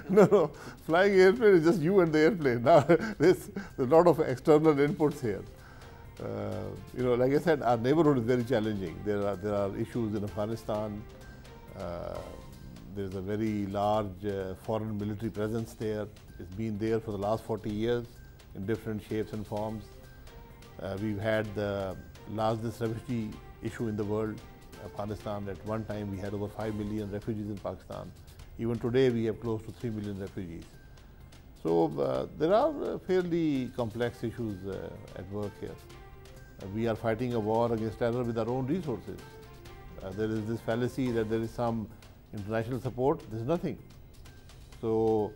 No, flying airplane is just you and the airplane. Now, there's a lot of external inputs here. Like I said, our neighborhood is very challenging. There are issues in Afghanistan. There's a very large foreign military presence there. It's been there for the last 40 years in different shapes and forms. We've had the largest refugee issue in the world, Afghanistan. At one time, we had over 5 million refugees in Pakistan. Even today, we have close to 3 million refugees. So there are fairly complex issues at work here. We are fighting a war against terror with our own resources. There is this fallacy that there is some international support. There is nothing. So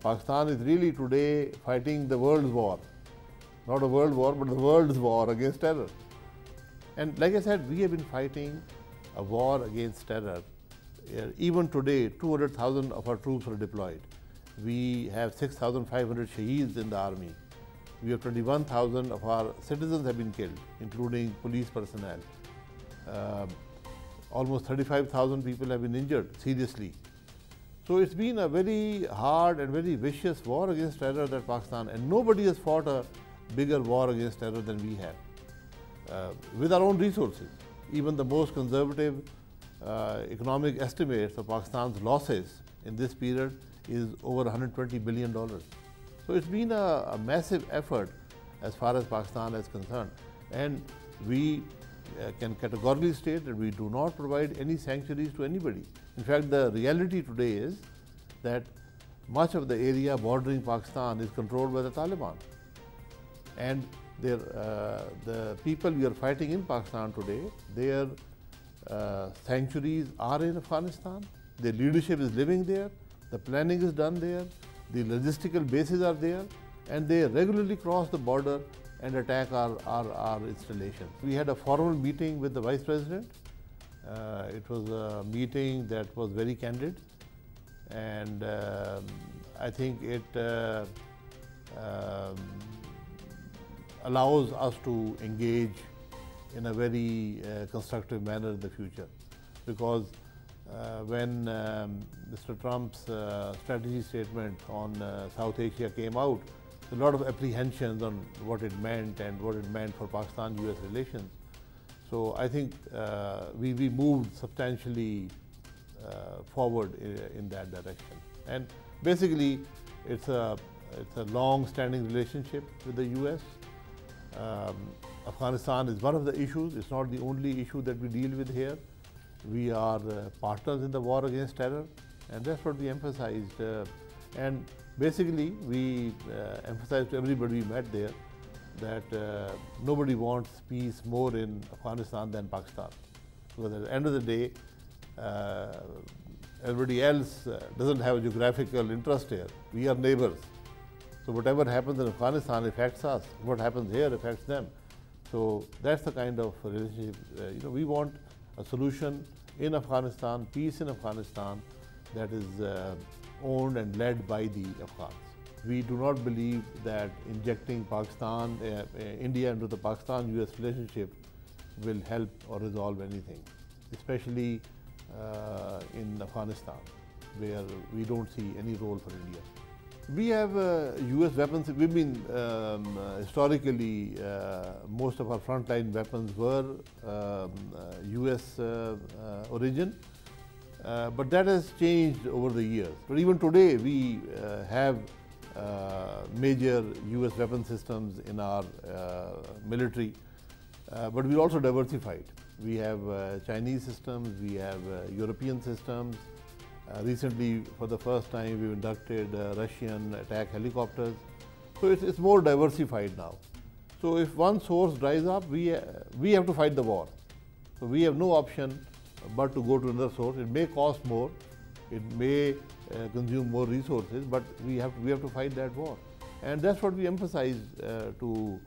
Pakistan is really today fighting the world's war. Not a world war, but the world's war against terror. And like I said, we have been fighting a war against terror. Even today, 200,000 of our troops are deployed. We have 6,500 shaheeds in the army. We have 21,000 of our citizens have been killed, including police personnel. Almost 35,000 people have been injured seriously. So it's been a very hard and very vicious war against terror that Pakistan, and nobody has fought a bigger war against terror than we have, with our own resources. Even the most conservative economic estimates of Pakistan's losses in this period is over $120 billion. So it's been a massive effort as far as Pakistan is concerned. And we can categorically state that we do not provide any sanctuaries to anybody. In fact, the reality today is that much of the area bordering Pakistan is controlled by the Taliban. And the people we are fighting in Pakistan today, their sanctuaries are in Afghanistan. Their leadership is living there. The planning is done there. The logistical bases are there. And they regularly cross the border and attack our installations. We had a formal meeting with the Vice President. It was a meeting that was very candid. And I think it allows us to engage in a very constructive manner in the future. Because when Mr. Trump's strategy statement on South Asia came out, a lot of apprehensions on what it meant and what it meant for Pakistan-US relations. So I think we moved substantially forward in that direction. And basically, it's a long-standing relationship with the US. Afghanistan is one of the issues. It's not the only issue that we deal with here. We are partners in the war against terror, and that's what we emphasized. And basically, we emphasized to everybody we met there that nobody wants peace more in Afghanistan than Pakistan. Because at the end of the day, everybody else doesn't have a geographical interest here. We are neighbors. So whatever happens in Afghanistan affects us. What happens here affects them. So that's the kind of relationship. We want a solution in Afghanistan, peace in Afghanistan, that is owned and led by the Afghans. We do not believe that injecting India into the Pakistan-US relationship will help or resolve anything, especially in Afghanistan, where we don't see any role for India. We have US weapons. We've been historically, most of our frontline weapons were US origin, but that has changed over the years. But even today, we have major US weapon systems in our military, but we're also diversified. We have Chinese systems, we have European systems. Recently, for the first time, we've inducted Russian attack helicopters. So it's more diversified now. So if one source dries up, we have to fight the war. So we have no option but to go to another source. It may cost more, it may consume more resources, but we have to fight that war. And that's what we emphasize to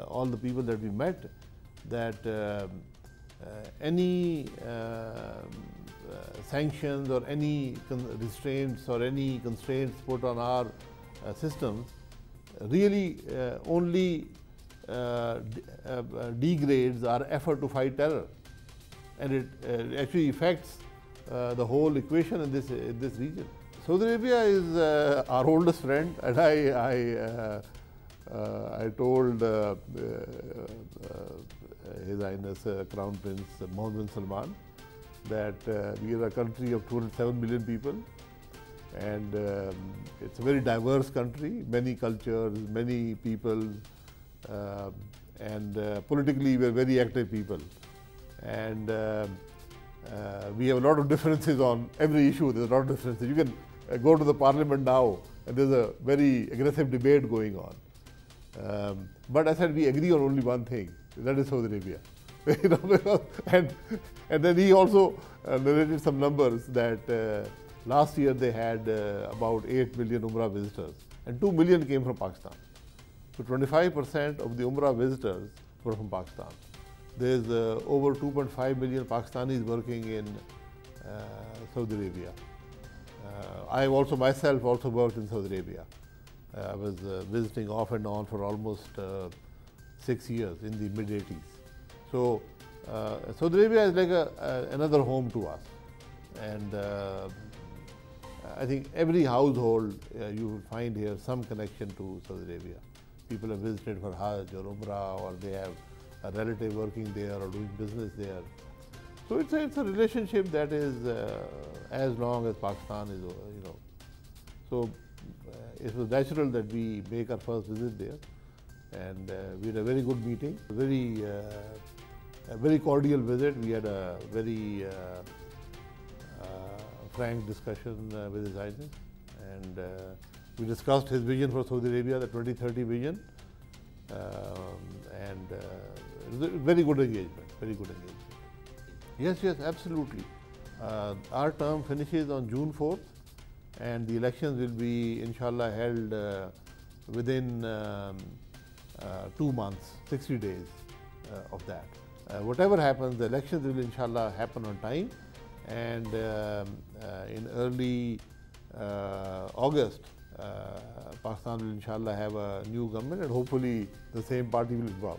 all the people that we met, that any sanctions or any restraints or any constraints put on our systems really only degrades our effort to fight terror. And it actually affects the whole equation in this region. Saudi Arabia is our oldest friend, and I told His Highness Crown Prince Mohammed bin Salman that we are a country of 207 million people, and it's a very diverse country, many cultures, many people, and politically we are very active people. And we have a lot of differences on every issue. There's a lot of differences. You can go to the parliament now and there's a very aggressive debate going on. But I said we agree on only one thing, that is Saudi Arabia. and then he also narrated some numbers that last year they had about 8 million Umrah visitors and 2 million came from Pakistan. So 25% of the Umrah visitors were from Pakistan. There's over 2.5 million Pakistanis working in Saudi Arabia. I also myself also worked in Saudi Arabia. I was visiting off and on for almost 6 years in the mid-80s. So Saudi Arabia is like another home to us. And I think every household you will find here some connection to Saudi Arabia. People have visited for Hajj or Umrah, or they have a relative working there or doing business there. So it's a relationship that is as long as Pakistan is, So it was natural that we make our first visit there, and we had a very good meeting, a very cordial visit. We had a very frank discussion with His Highness, and we discussed his vision for Saudi Arabia, the 2030 vision, and it was a very good engagement, very good engagement. Yes, absolutely. Our term finishes on June 4th, and the elections will be, inshallah, held within 2 months, 60 days of that. Whatever happens, the elections will, inshallah, happen on time, and in early August, Pakistan will, inshallah, have a new government, and hopefully the same party will be in power.